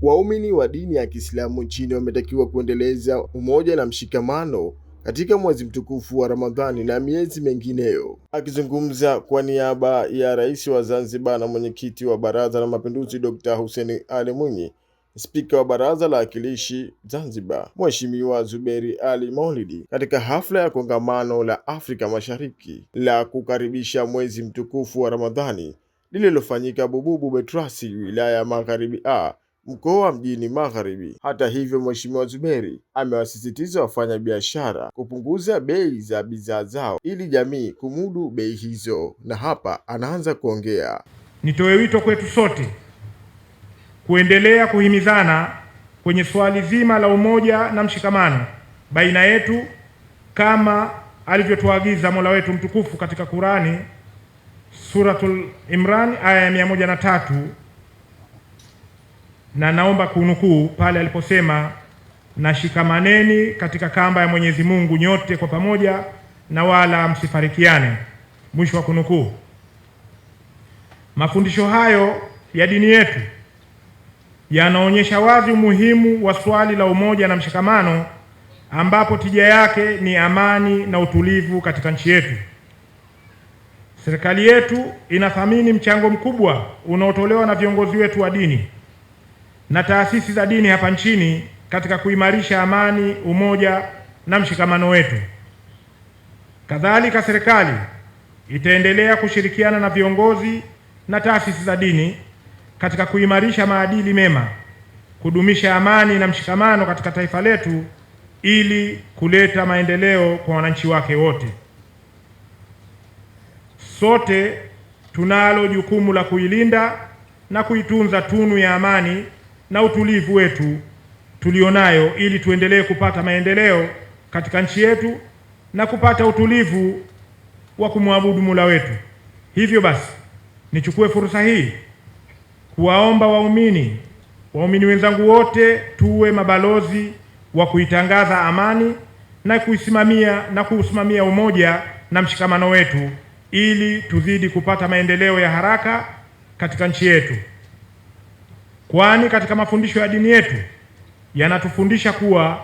Waumini wa dini ya Kiislamu nchini wametakiwa kuendeleza umoja na mshikamano katika mwezi mtukufu wa Ramadhani na miezi mengineyo. Akizungumza kwa niaba ya Rais wa Zanzibar na Mwenyekiti wa Baraza la Mapinduzi Dr. Hussein Ali Mwinyi, Spika wa Baraza la Wawakilishi Zanzibar Mheshimiwa Zuberi Ali Maulidi katika hafla ya kongamano la Afrika Mashariki la kukaribisha mwezi mtukufu wa Ramadhani lililofanyika Bububu Betrasi, wilaya ya Magharibi A, mkoa Mjini Magharibi. Hata hivyo, Mheshimiwa Zuberi amewasisitiza wafanyabiashara kupunguza bei za bidhaa zao ili jamii kumudu bei hizo, na hapa anaanza kuongea. Nitoe wito kwetu sote kuendelea kuhimizana kwenye swali zima la umoja na mshikamano baina yetu kama alivyotuagiza Mola wetu mtukufu katika Qur'ani, Suratul Imran aya ya 103, na naomba kunukuu pale aliposema, na shikamaneni katika kamba ya Mwenyezi Mungu nyote kwa pamoja na wala msifarikiane, mwisho wa kunukuu. Mafundisho hayo ya dini yetu yanaonyesha wazi umuhimu wa swali la umoja na mshikamano, ambapo tija yake ni amani na utulivu katika nchi yetu. Serikali yetu inathamini mchango mkubwa unaotolewa na viongozi wetu wa dini na taasisi za dini hapa nchini katika kuimarisha amani, umoja na mshikamano wetu. Kadhalika, serikali itaendelea kushirikiana na viongozi na taasisi za dini katika kuimarisha maadili mema, kudumisha amani na mshikamano katika taifa letu ili kuleta maendeleo kwa wananchi wake wote. Sote tunalo jukumu la kuilinda na kuitunza tunu ya amani na utulivu wetu tulionayo ili tuendelee kupata maendeleo katika nchi yetu na kupata utulivu wa kumwabudu Mola wetu. Hivyo basi, nichukue fursa hii kuwaomba waumini wenzangu wote tuwe mabalozi wa kuitangaza amani na kuusimamia umoja na mshikamano wetu ili tuzidi kupata maendeleo ya haraka katika nchi yetu. Kwani katika mafundisho ya dini yetu yanatufundisha kuwa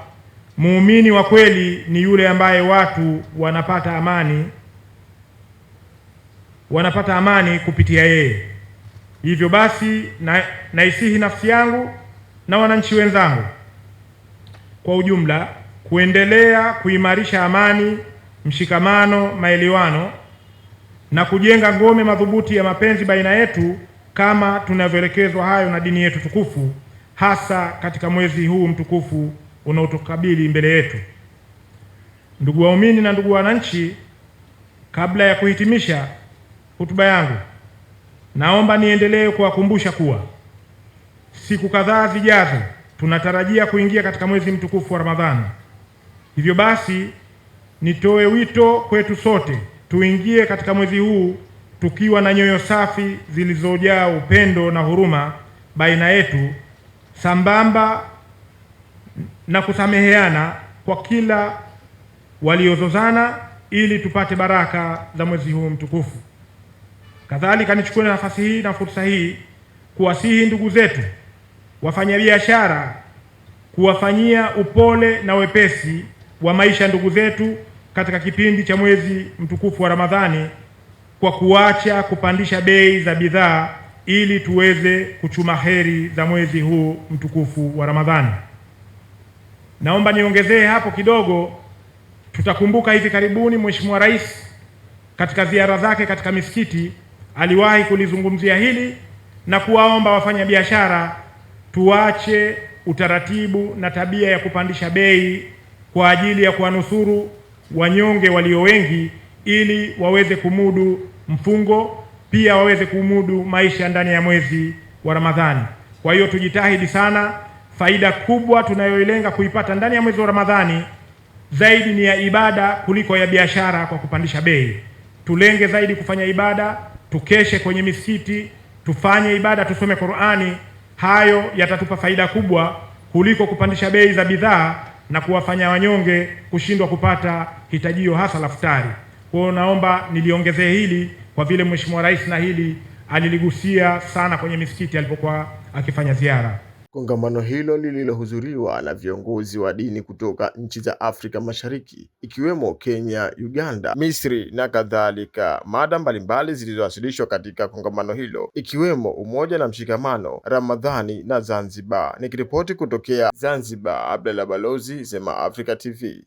muumini wa kweli ni yule ambaye watu wanapata amani kupitia yeye. Hivyo basi, naisihi nafsi yangu na wananchi wenzangu kwa ujumla kuendelea kuimarisha amani, mshikamano, maelewano na kujenga ngome madhubuti ya mapenzi baina yetu kama tunavyoelekezwa hayo na dini yetu tukufu, hasa katika mwezi huu mtukufu unaotukabili mbele yetu. Ndugu waumini na ndugu wananchi, kabla ya kuhitimisha hotuba yangu, naomba niendelee kuwakumbusha kuwa siku kadhaa zijazo tunatarajia kuingia katika mwezi mtukufu wa Ramadhani. Hivyo basi, nitoe wito kwetu sote tuingie katika mwezi huu tukiwa na nyoyo safi zilizojaa upendo na huruma baina yetu, sambamba na kusameheana kwa kila waliozozana ili tupate baraka za mwezi huu mtukufu. Kadhalika, nichukue nafasi hii na fursa hii kuwasihi ndugu zetu wafanyabiashara kuwafanyia upole na wepesi wa maisha ndugu zetu katika kipindi cha mwezi mtukufu wa Ramadhani kwa kuacha kupandisha bei za bidhaa ili tuweze kuchuma heri za mwezi huu mtukufu wa Ramadhani. Naomba niongezee hapo kidogo, tutakumbuka hivi karibuni Mheshimiwa Rais katika ziara zake katika misikiti aliwahi kulizungumzia hili na kuwaomba wafanyabiashara tuache utaratibu na tabia ya kupandisha bei kwa ajili ya kuwanusuru wanyonge walio wengi ili waweze kumudu mfungo, pia waweze kumudu maisha ndani ya mwezi wa Ramadhani. Kwa hiyo tujitahidi sana. Faida kubwa tunayoilenga kuipata ndani ya mwezi wa Ramadhani zaidi ni ya ibada kuliko ya biashara kwa kupandisha bei. Tulenge zaidi kufanya ibada, tukeshe kwenye misikiti, tufanye ibada, tusome Qur'ani. Hayo yatatupa faida kubwa kuliko kupandisha bei za bidhaa na kuwafanya wanyonge kushindwa kupata hitajio hasa la futari. Kwa hiyo naomba niliongezee hili kwa vile Mheshimiwa Rais na hili aliligusia sana kwenye misikiti alipokuwa akifanya ziara. Kongamano hilo lililohudhuriwa na viongozi wa dini kutoka nchi za Afrika Mashariki ikiwemo Kenya, Uganda, Misri na kadhalika. Mada mbalimbali zilizowasilishwa katika kongamano hilo ikiwemo umoja na mshikamano, Ramadhani na Zanzibar. Nikiripoti kutokea Zanzibar, Abdalla Balozi, Sema Africa TV.